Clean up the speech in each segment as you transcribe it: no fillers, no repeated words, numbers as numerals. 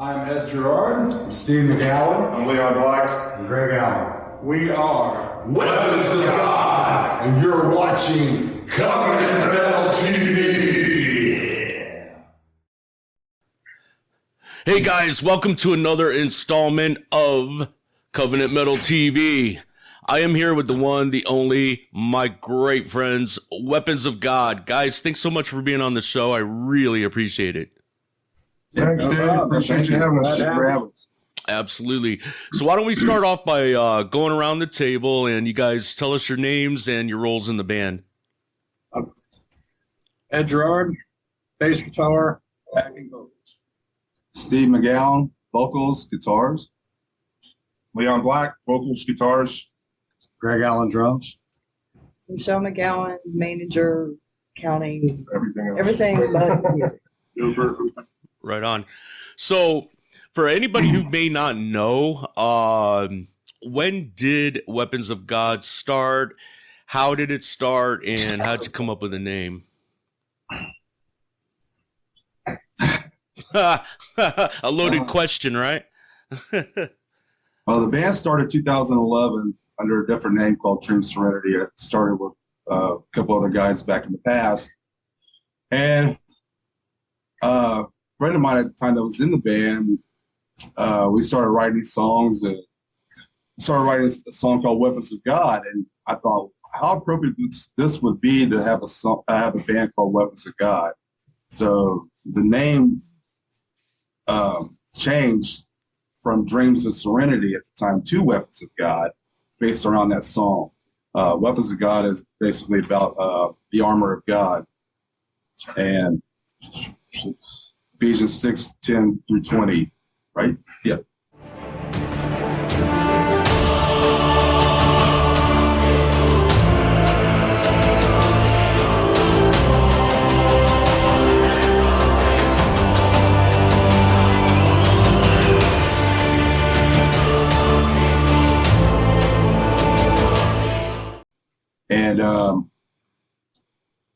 I'm Ed Gerard. I'm Steve McGowan. I'm Leon Black. I'm Greg Allen. We are Weapons of God, and you're watching Covenant Metal TV. Hey guys, welcome to another installment of Covenant Metal TV. I am here with the one, the only, my great friends, Weapons of God. Guys, thanks so much for being on the show. I really appreciate it. Thanks, Dave. Appreciate you having us. Absolutely. So why don't we start off by going around the table and you guys tell us your names and your roles in the band. Ed Gerard, bass guitar, backing vocals. Steve McGowan, vocals, guitars. Leon Black, vocals, guitars. Greg Allen, drums. Michelle McGowan, manager, accounting, Everything else. everything but music. Right on. So for anybody who may not know, when did Weapons of God start? How did it start? And how'd you come up with a name? A loaded question, right? Well, the band started 2011 under a different name called Dream Serenity. It started with a couple other guys back in the past. And a friend of mine at the time that was in the band, we started writing these songs and started writing a song called Weapons of God. And I thought, how appropriate this would be to have a band called Weapons of God. So the name changed from Dreams of Serenity at the time to Weapons of God, based around that song. Weapons of God is basically about the armor of God. And Ephesians 6:10-20, right? Yeah. And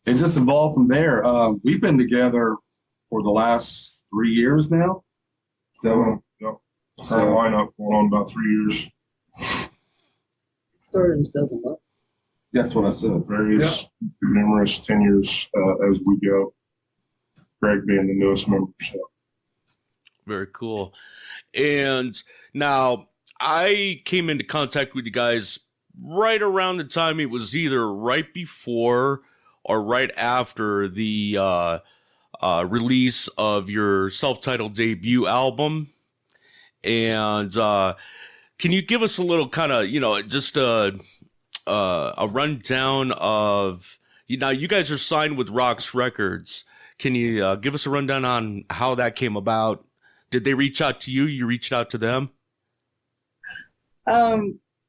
it just evolved from there. We've been together for the last 3 years now. So, Yep. Current lineup going on about 3 years. Started in 2011. that's what I said. Various, numerous tenures as we go. Greg being the newest member. So. Very cool. And now I came into contact with you guys right around the time it was either right before or right after the release of your self-titled debut album. And can you give us a little kind of, just a rundown of, now you guys are signed with Roxx Records. Can you give us a rundown on how that came about? Did they reach out to you? You reached out to them?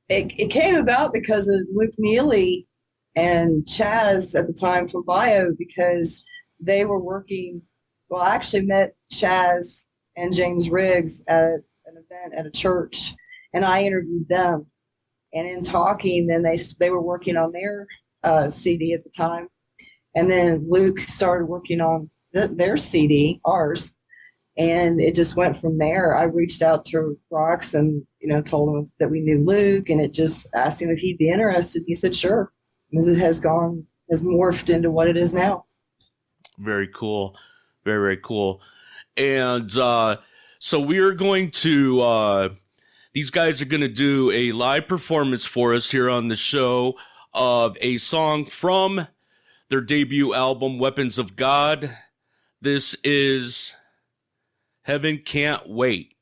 It came about because of Luke Neely and Chaz at the time from Bio, because they were working. Well, I actually met Chaz and James Riggs at an event at a church, and I interviewed them. And in talking, then they were working on their CD at the time, and then Luke started working on their CD, ours, and it just went from there. I reached out to Roxx and told him that we knew Luke, and it just asked him if he'd be interested. He said sure. And it has morphed into what it is now. Very cool. Very, very cool. And so we're going to, these guys are going to do a live performance for us here on the show of a song from their debut album, Weapons of God. This is Heaven Can't Wait.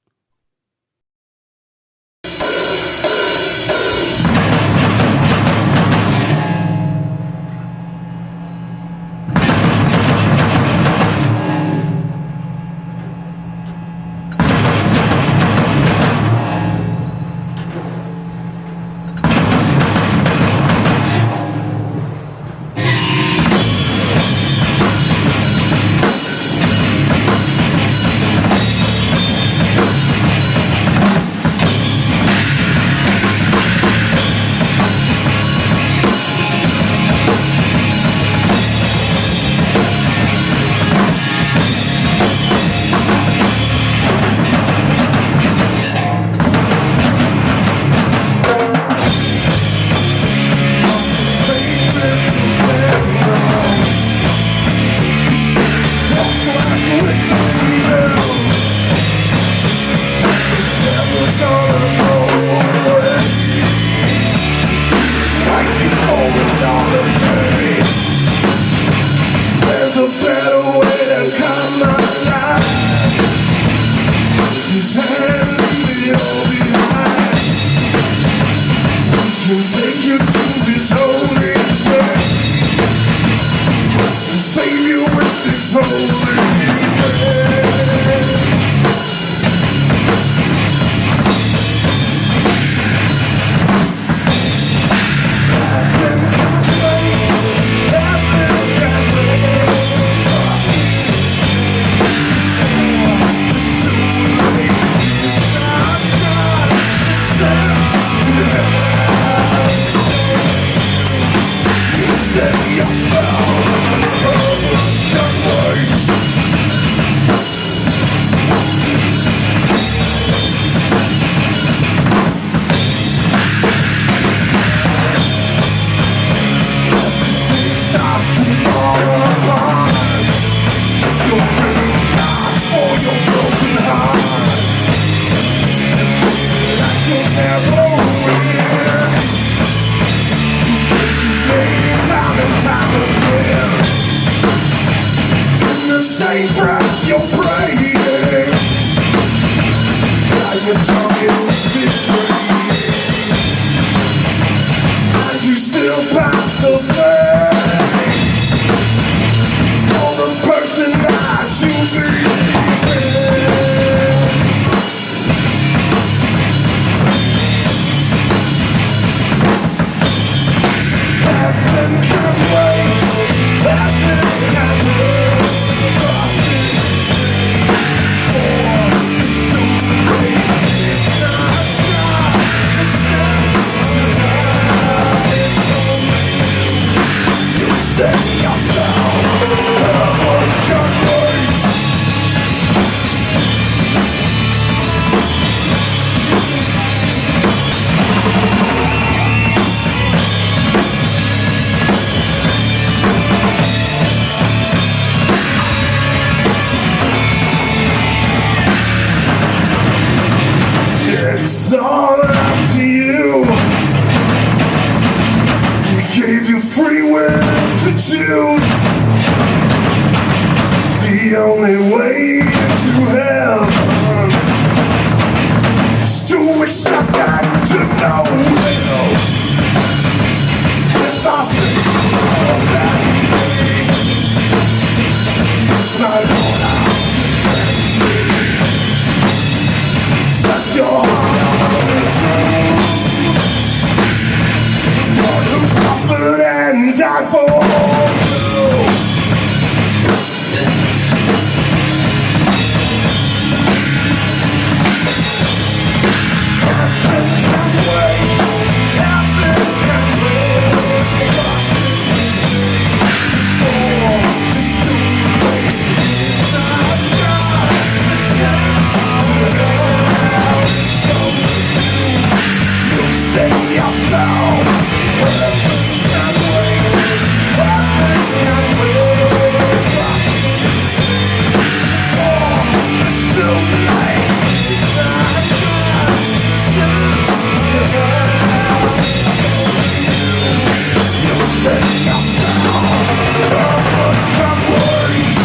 It's all up to you. He gave you free will to choose. The only way to heaven is to accept and to know. If I say that it's not all out. Set your heart on the truth. Lord, who suffered and died for you. Heaven can't wait. Heaven can't wait. Oh, it's too late. It's not God. It's you say yourself. Heaven can't wait. Heaven can't wait. Trust me. Oh, it's too late. It's not God. You say yourself. Heaven can't wait.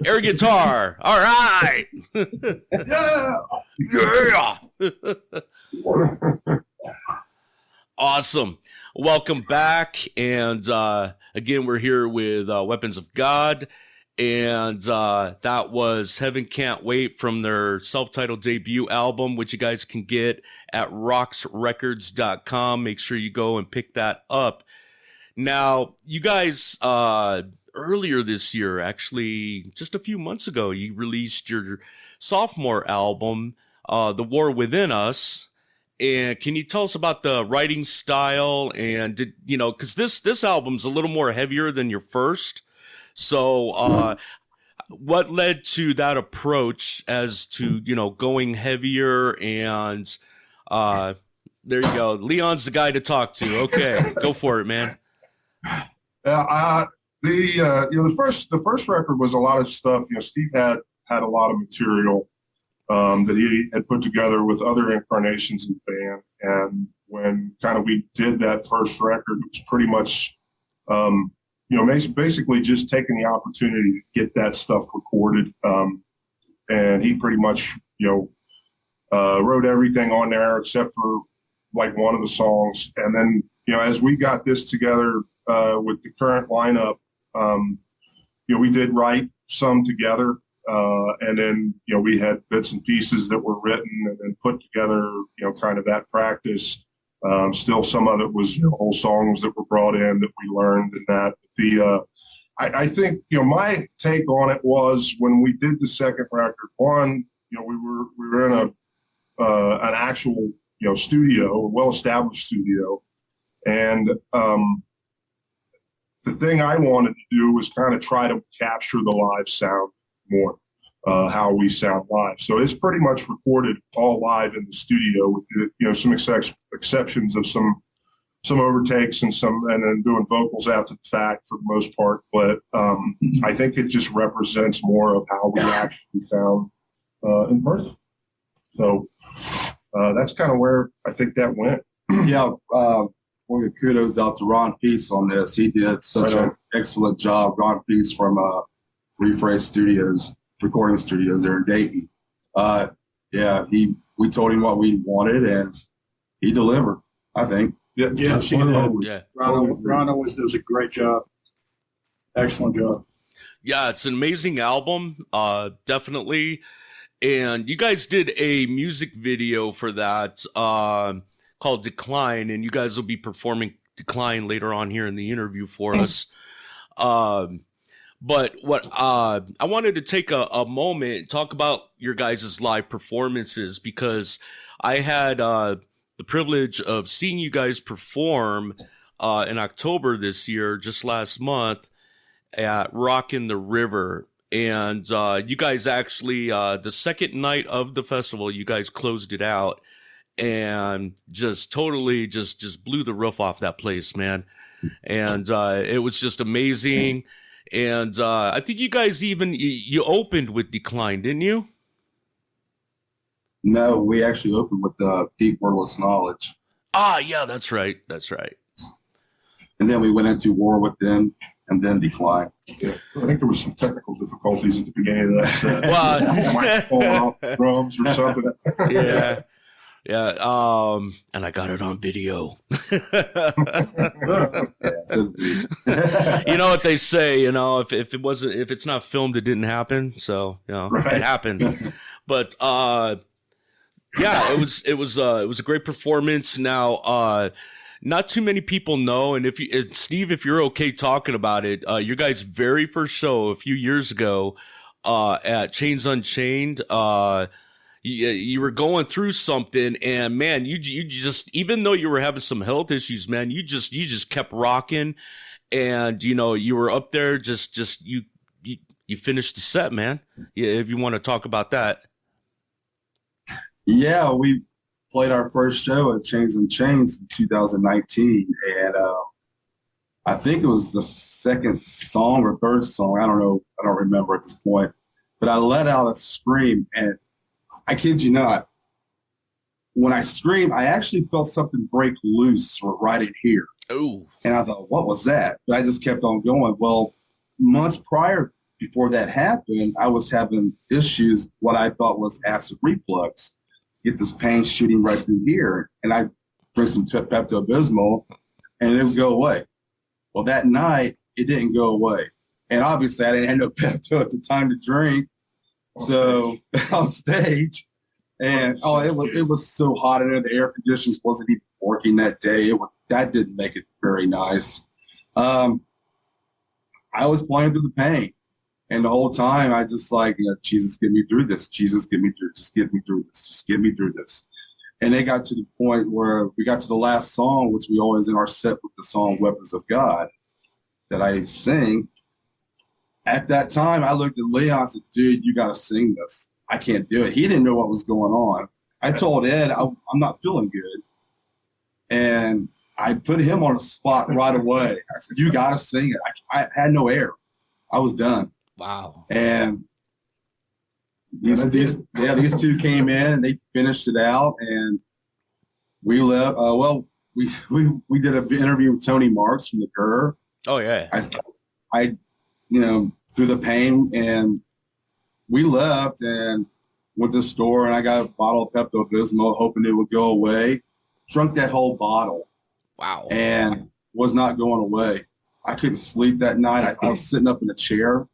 Air guitar. All right. Yeah. Yeah. Awesome. Welcome back. And again, we're here with Weapons of God. And that was Heaven Can't Wait from their self-titled debut album, which you guys can get at roxxrecords.com. Make sure you go and pick that up. Now, you guys, earlier this year, actually, just a few months ago, you released your sophomore album, The War Within Us. And can you tell us about the writing style? And did you know, because this album's a little more heavier than your first. So what led to that approach as to, you know, going heavier? And there you go. Leon's the guy to talk to. Okay, go for it, man. The first record was a lot of stuff. You know, Steve had a lot of material that he had put together with other incarnations of the band, And when kind of we did that first record, it was pretty much, basically just taking the opportunity to get that stuff recorded. And he pretty much, wrote everything on there except for like one of the songs. And then, as we got this together with the current lineup, we did write some together. And then, we had bits and pieces that were written and then put together, kind of that practice. Still, some of it was whole songs that were brought in that we learned and that. I think, my take on it was when we did the second record, one, we were in an actual, studio, a well-established studio. And the thing I wanted to do was kind of try to capture the live sound more, how we sound live. So it's pretty much recorded all live in the studio with, some exceptions of some overtakes and then doing vocals after the fact for the most part. But I think it just represents more of how we actually sound in person. So that's kind of where I think that went. Yeah, we'll give kudos out to Ron Peace on this. He did such an excellent job. Ron Peace from Rephrase Studios, recording studios there in Dayton. We told him what we wanted and he delivered, I think. Yeah, she did. Yeah. Ron always does a great job. Excellent job. Yeah, it's an amazing album, definitely. And you guys did a music video for that called Decline, and you guys will be performing Decline later on here in the interview for us. But what I wanted to take a moment and talk about your guys' live performances, because I had the privilege of seeing you guys perform in October this year, just last month, at Rockin' the River. And you guys actually, the second night of the festival, you guys closed it out and just totally just blew the roof off that place, man. And it was just amazing. And I think you guys even, you opened with Decline, didn't you? No, we actually opened with Deep Wordless Knowledge. Ah, yeah, that's right. That's right. And then we went into War with them and then Decline. Yeah, I think there was some technical difficulties at the beginning of that set. Well, Might fall off drums or something. Yeah. Yeah. And I got it on video. You know what they say, if it's not filmed, it didn't happen. So, It happened. But, yeah, it was a great performance. Now, not too many people know, and Steve, if you're okay talking about it, your guys' very first show a few years ago, at Chains Unchained, you were going through something, and man, you just, even though you were having some health issues, man, you just kept rocking, and you were up there, you finished the set, man. Yeah, if you want to talk about that. Yeah, we played our first show at Chains and Chains in 2019, and I think it was the second song or third song. I don't know. I don't remember at this point. But I let out a scream, and I kid you not, when I screamed, I actually felt something break loose right in here. Oh. And I thought, what was that? But I just kept on going. Well, months prior, before that happened, I was having issues, what I thought was acid reflux. Get this pain shooting right through here. And I drink some Pepto-Bismol, and it would go away. Well, that night, it didn't go away. And obviously, I didn't have no Pepto at the time to drink. So on stage, and it was so hot in there. The air conditioners wasn't even working that day. That didn't make it very nice. I was playing through the pain, and the whole time I just Jesus, get me through this. Jesus, get me through. Just get me through this. Just get me through this. And it got to the point where we got to the last song, which we always in our set with the song "Weapons of God" that I sing. At that time, I looked at Leon and said, dude, you got to sing this. I can't do it. He didn't know what was going on. I told Ed, I'm not feeling good. And I put him on a spot right away. I said, you got to sing it. I had no air. I was done. Wow. And these two came in and they finished it out. And we left. Well, we did an interview with Tony Marks from the Cur. Oh yeah. I through the pain, and we left and went to the store, and I got a bottle of Pepto-Bismol, hoping it would go away. Drunk that whole bottle. Wow. And was not going away. I couldn't sleep that night. I was sitting up in a chair,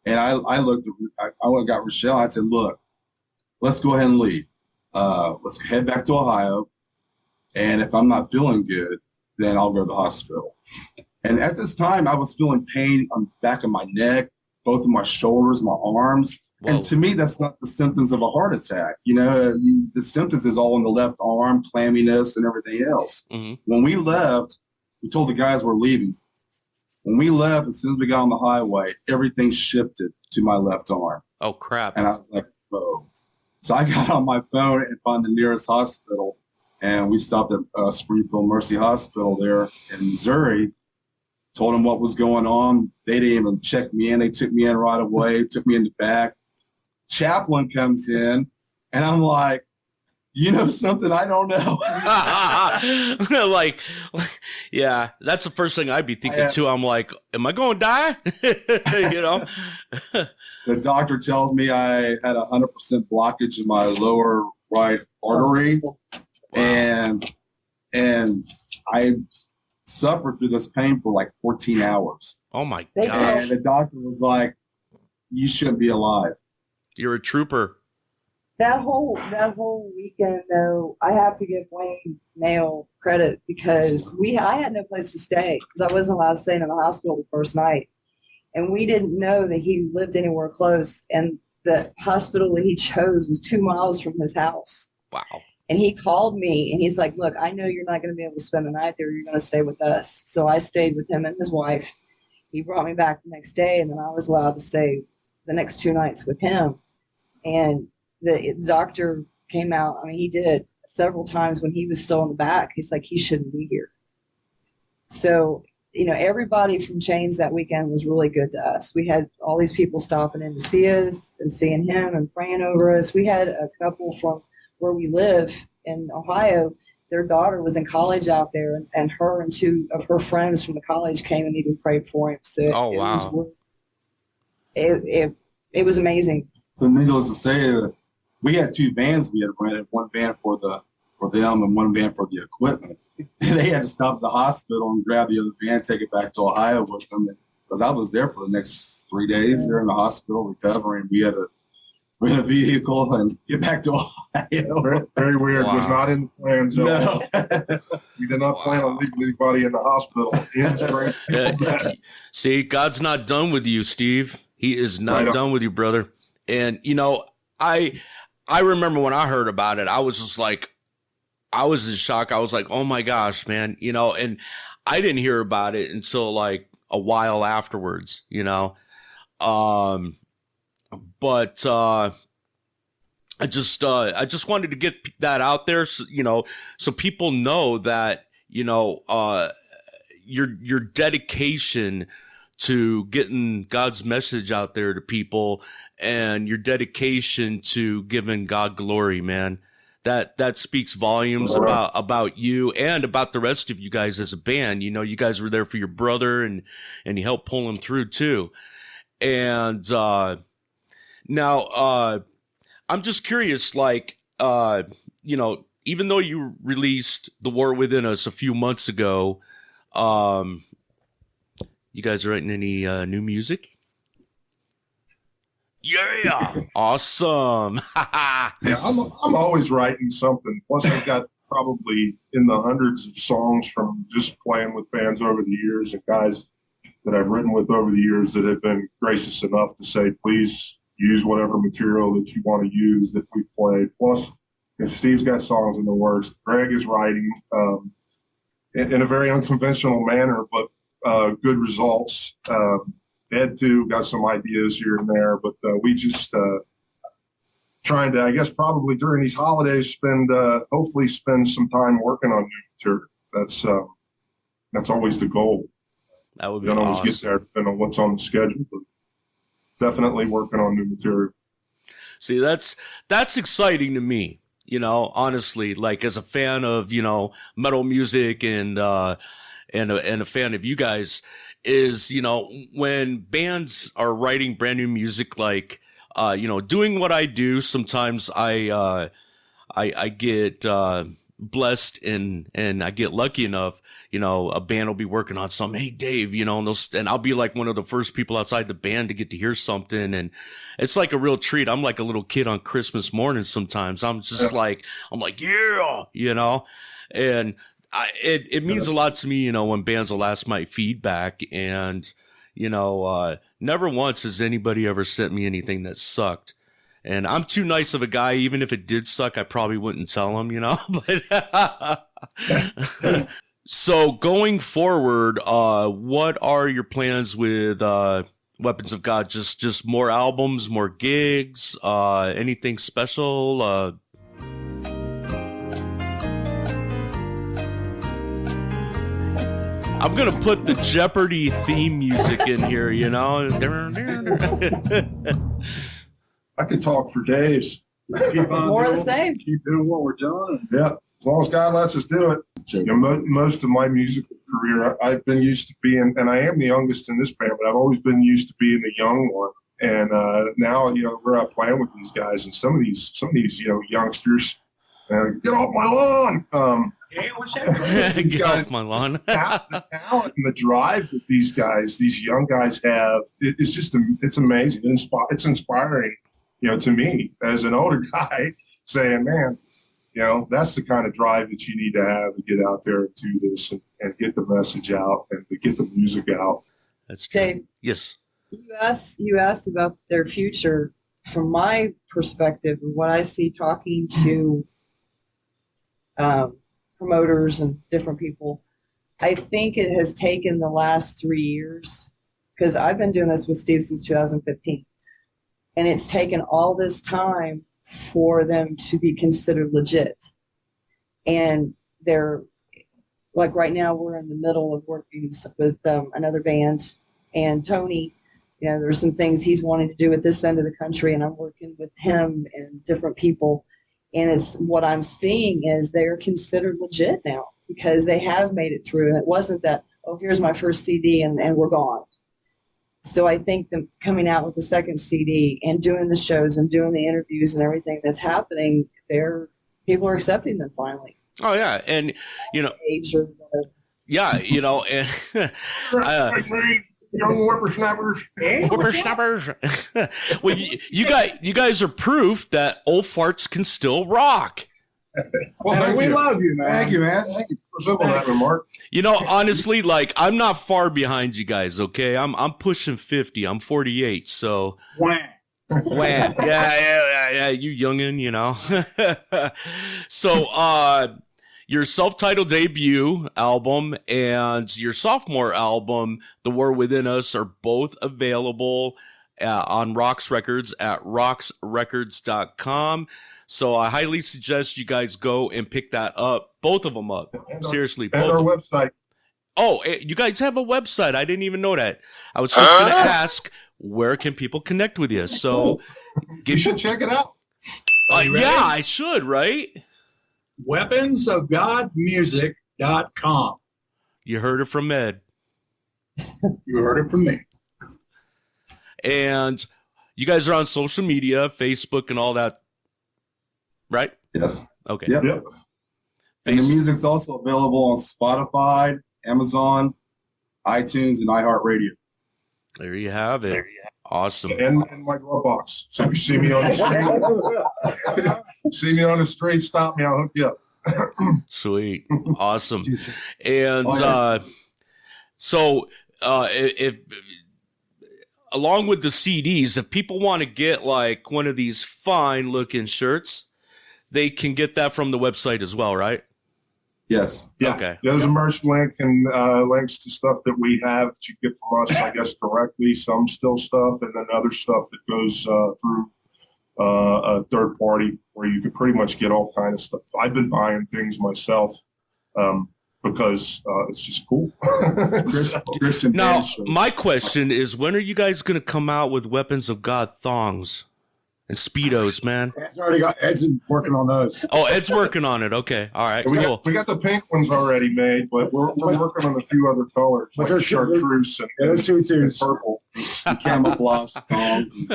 and I went and got Rochelle. I said, look, let's go ahead and leave. Let's head back to Ohio. And if I'm not feeling good, then I'll go to the hospital. And at this time, I was feeling pain on the back of my neck, both of my shoulders, my arms. Whoa. And to me, that's not the symptoms of a heart attack. The symptoms is all in the left arm, clamminess, and everything else. Mm-hmm. When we left, we told the guys we're leaving. When we left, as soon as we got on the highway, everything shifted to my left arm. Oh crap. And I was like, whoa. So I got on my phone and found the nearest hospital. And we stopped at Springfield Mercy Hospital there in Missouri. Told them what was going on. They didn't even check me in. They took me in right away, took me in the back. Chaplain comes in, and I'm like, you know something I don't know? like, yeah, that's the first thing I'd be thinking too. I'm like, am I going to die? The doctor tells me I had 100% blockage in my lower right artery. Wow. And I suffered through this pain for like 14 hours. Oh my They God. tell- And the doctor was like, you shouldn't be alive. You're a trooper. That whole weekend, though, I have to give Wayne Nail credit because I had no place to stay because I wasn't allowed to stay in the hospital the first night, and we didn't know that he lived anywhere close. And the hospital that he chose was 2 miles from his house. Wow. And he called me, and he's like, "Look, I know you're not going to be able to spend the night there. You're going to stay with us." So I stayed with him and his wife. He brought me back the next day, and then I was allowed to stay the next 2 nights with him. And the doctor came out. I mean, he did several times when he was still in the back. He's like, he shouldn't be here. So, everybody from Chains that weekend was really good to us. We had all these people stopping in to see us and seeing him and praying over us. We had a couple from where we live in Ohio. Their daughter was in college out there, and her and 2 of her friends from the college came and even prayed for him. So Oh, wow. It was amazing. So needless to say, we had 2 vans we had rented, one van for them and one van for the equipment. And they had to stop at the hospital and grab the other van, take it back to Ohio with them. Because I was there for the next 3 days. They're in the hospital recovering. We had to rent a vehicle and get back to Ohio. Very, very weird. Wow. Was not in the plans. No. We did not plan on leaving anybody in the hospital. See, God's not done with you, Steve. He is not Right on. done with you, brother. And I remember when I heard about it, I was just like, I was in shock. I was like, oh my gosh, man, and I didn't hear about it until like a while afterwards, but I just wanted to get that out there, so people know that, your dedication to getting God's message out there to people and your dedication to giving God glory, man. That speaks volumes about you and about the rest of you guys as a band. You guys were there for your brother and you helped pull him through too. And now I'm just curious, like, even though you released The War Within Us a few months ago, you guys writing any new music? Yeah, awesome. Yeah, I'm always writing something. Plus, I've got probably in the hundreds of songs from just playing with bands over the years and guys that I've written with over the years that have been gracious enough to say, please use whatever material that you want to use that we play. Plus, if Steve's got songs in the works, Greg is writing in a very unconventional manner, but good results. Ed too got some ideas here and there, but we just trying to, I guess, probably during these holidays, hopefully spend some time working on new material. That's always the goal. That would be You don't awesome. always get there depending on what's on the schedule, but definitely working on new material. See, that's exciting to me. You know, honestly, like as a fan of, you know, metal music and a fan of you guys is, you know, when bands are writing brand new music, like, you know, doing what I do, sometimes I get, blessed and I get lucky enough, you know, a band will be working on something. Hey, Dave, you know, and I'll be like one of the first people outside the band to get to hear something. And it's like a real treat. I'm like a little kid on Christmas morning. Sometimes I'm just like, yeah, you know, and it means a lot to me, you know, when bands will ask my feedback and, you know, never once has anybody ever sent me anything that sucked. And I'm too nice of a guy. Even if it did suck, I probably wouldn't tell him, you know. But so going forward, what are your plans with Weapons of God? Just more albums, more gigs, anything special? I'm gonna put the Jeopardy theme music in here, you know. I could talk for days. Keep on More of the doing- same. Keep doing what we're doing. Yeah, as long as God lets us do it. You know, most of my musical career, I've been used to being, and I am the youngest in this band, but I've always been used to being the young one. And now, you know, we're out playing with these guys, and some of these, you know, youngsters, get off my lawn. Hey, what's that? Get off my lawn. The talent and the drive that these young guys have, it's just, it's amazing. It's inspiring, you know, to me as an older guy, saying, man, you know, that's the kind of drive that you need to have to get out there and do this and get the message out and to get the music out. That's true. Dave, Yes. you asked about their future. From my perspective, and what I see talking to promoters and different people, I think it has taken the last 3 years, because I've been doing this with Steve since 2015, and it's taken all this time for them to be considered legit. And they're like, right now we're in the middle of working with another band, and Tony, you know, there's some things he's wanting to do at this end of the country, and I'm working with him and different people. And it's what I'm seeing is they're considered legit now because they have made it through. And it wasn't that, oh, here's my first CD and we're gone. So I think them coming out with the second CD and doing the shows and doing the interviews and everything that's happening, people are accepting them finally. Oh yeah, and you know, Age or whatever. yeah, you know, and Young whippersnappers. whippersnappers. Well, you guys are proof that old farts can still rock. Well, And thank we you. love you, man. Thank you, man. Thank you. For simple that remark. You know, honestly, like I'm not far behind you guys. Okay, I'm pushing 50. I'm 48. So, Wham. wah. Yeah. You youngin, you know. So, your self-titled debut album and your sophomore album, The War Within Us, are both available on Roxx Records at roxxrecords.com. So I highly suggest you guys go and pick that up. Both of them up. Seriously. And Both our of them. website. Oh, you guys have a website. I didn't even know that. I was just going to ask, where can people connect with you? So You should check it out. Are you ready? yeah, I should, right? weaponsofgodmusic.com. You heard it from Ed. You heard it from me. And you guys are on social media, Facebook and all that, right? Yes. Okay. Yep. Yep. And the Face- music's also available on Spotify, Amazon, iTunes, and iHeartRadio. There you have it. Awesome. And my glove box. So if you see me on the street, stop me. I'll hook you up. Sweet. Awesome. And Oh, yeah. so if along with the CDs, if people want to get like one of these fine looking shirts, they can get that from the website as well, right? Yes. Yeah. Okay. There's a merch link and links to stuff that we have that you get from us, I guess, directly. Some still stuff, and then other stuff that goes through a third party where you can pretty much get all kind of stuff. I've been buying things myself because it's just cool. Christian Now, band shirt. my question is, when are you guys going to come out with Weapons of God thongs? and Speedos, man. Ed's working on those. Oh, Ed's working on it. Okay. All right. We Cool. got the pink ones already made, but we're working on a few other colors, But like they're- chartreuse and, They're and tutus. purple. Camouflage songs.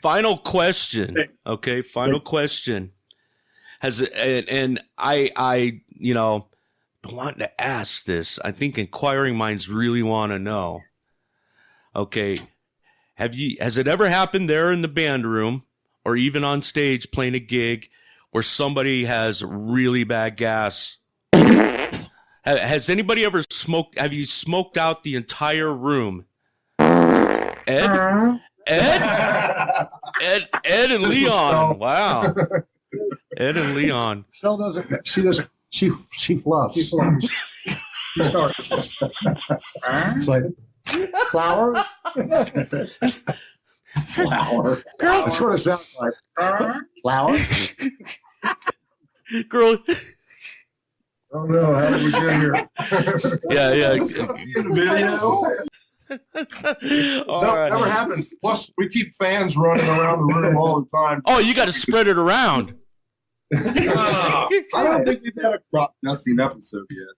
Final question. Okay. Final question. And I been wanting to ask this. I think inquiring minds really want to know. Okay. Has it ever happened there in the band room or even on stage playing a gig where somebody has really bad gas? Has anybody ever smoked? Have you smoked out the entire room? Ed and This was Leon. Phil. Wow. Ed and Leon. Phil doesn't. She doesn't. She fluffs. She starts. It's like flower. Flower. It sort of sounds like flower. Girl. Oh no! How did we get here? Yeah. In the video. All No, right. never happened. Plus, we keep fans running around the room all the time. Oh, you got to spread it around. I don't think we've had a crop dusting episode yet.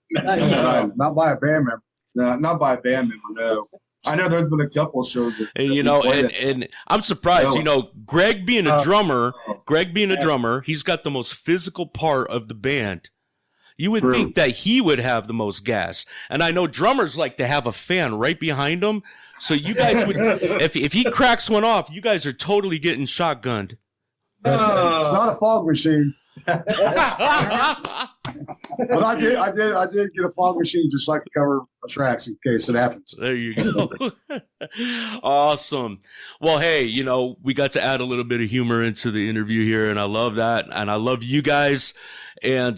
Not by a band member. No, not by a band member, no. I know there's been a couple of shows that, And, that you we know, played and I'm surprised, you know, Greg being a drummer, he's got the most physical part of the band. You would True. think that he would have the most gas. And I know drummers like to have a fan right behind them. So you guys would, if he cracks one off, you guys are totally getting shotgunned. It's not a fog machine, but I did get a fog machine just like to cover the tracks in case it happens. There you go. Awesome. Well, hey, you know, we got to add a little bit of humor into the interview here, and I love that. And I love you guys. And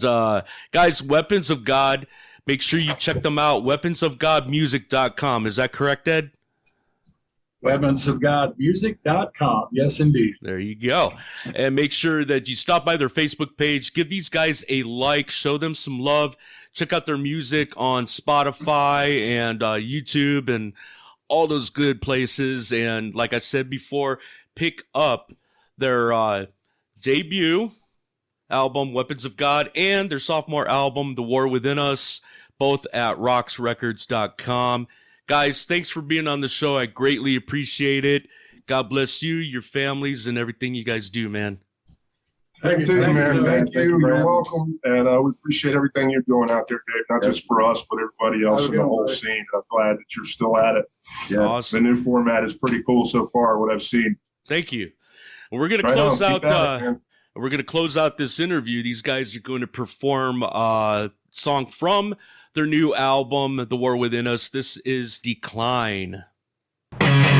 guys, Weapons of God, make sure you check them out. Weaponsofgodmusic.com. Is that correct, Ed? Weaponsofgodmusic.com. Yes, indeed. There you go. And make sure that you stop by their Facebook page. Give these guys a like. Show them some love. Check out their music on Spotify and YouTube and all those good places. And like I said before, pick up their debut album, Weapons of God, and their sophomore album, The War Within Us, both at roxxrecords.com. Guys, thanks for being on the show. I greatly appreciate it. God bless you, your families, and everything you guys do, man. Thank you, man. Thank you. for You're having welcome. And we appreciate everything you're doing out there, Dave, not just for us, but everybody else in the whole scene. I'm glad that you're still at it. Yeah. Awesome. The new format is pretty cool so far, what I've seen. Thank you. And we're going to Right close on. out Keep at it, man. we're going to close out this interview. These guys are going to perform a song from their new album, The War Within Us. This is Decline. Decline.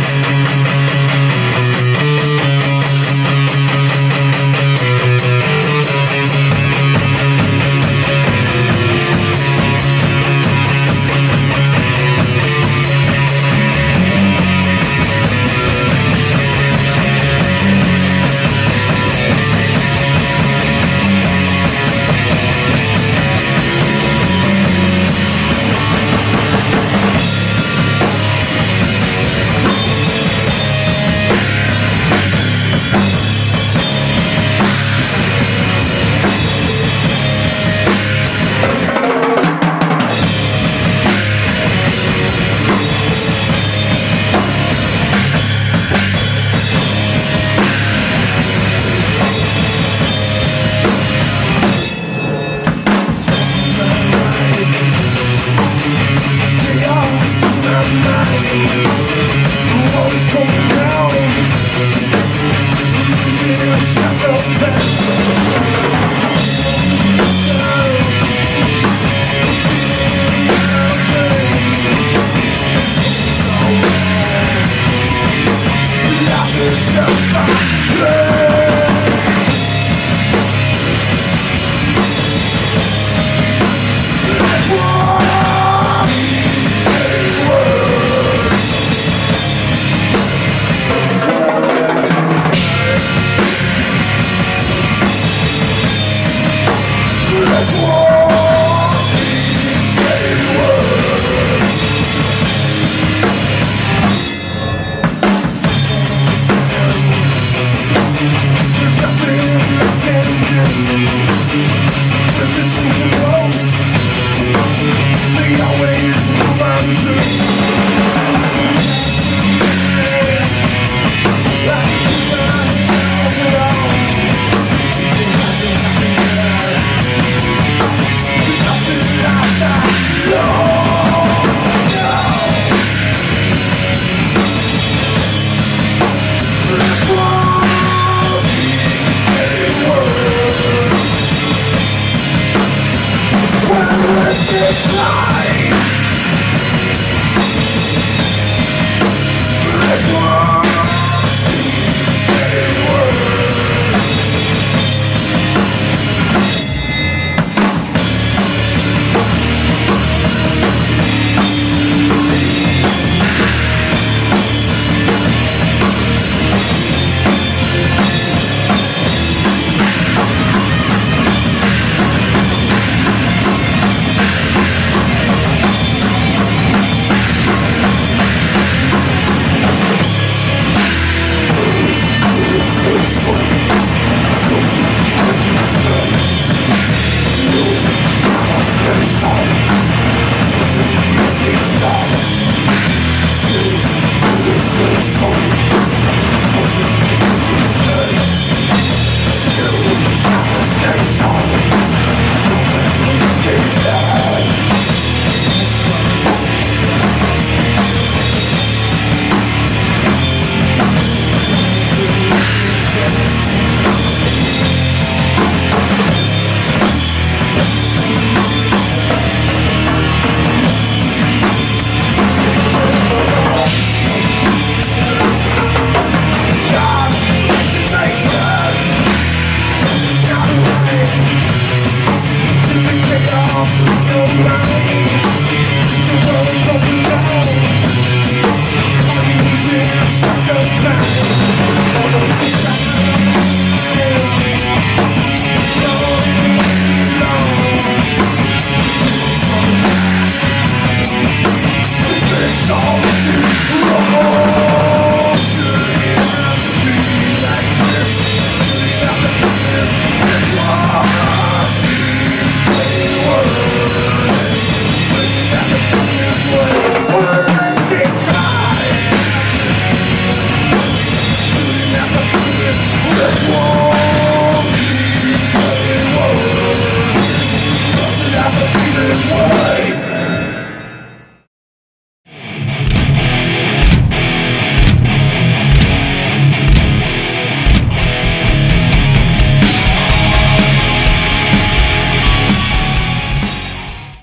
This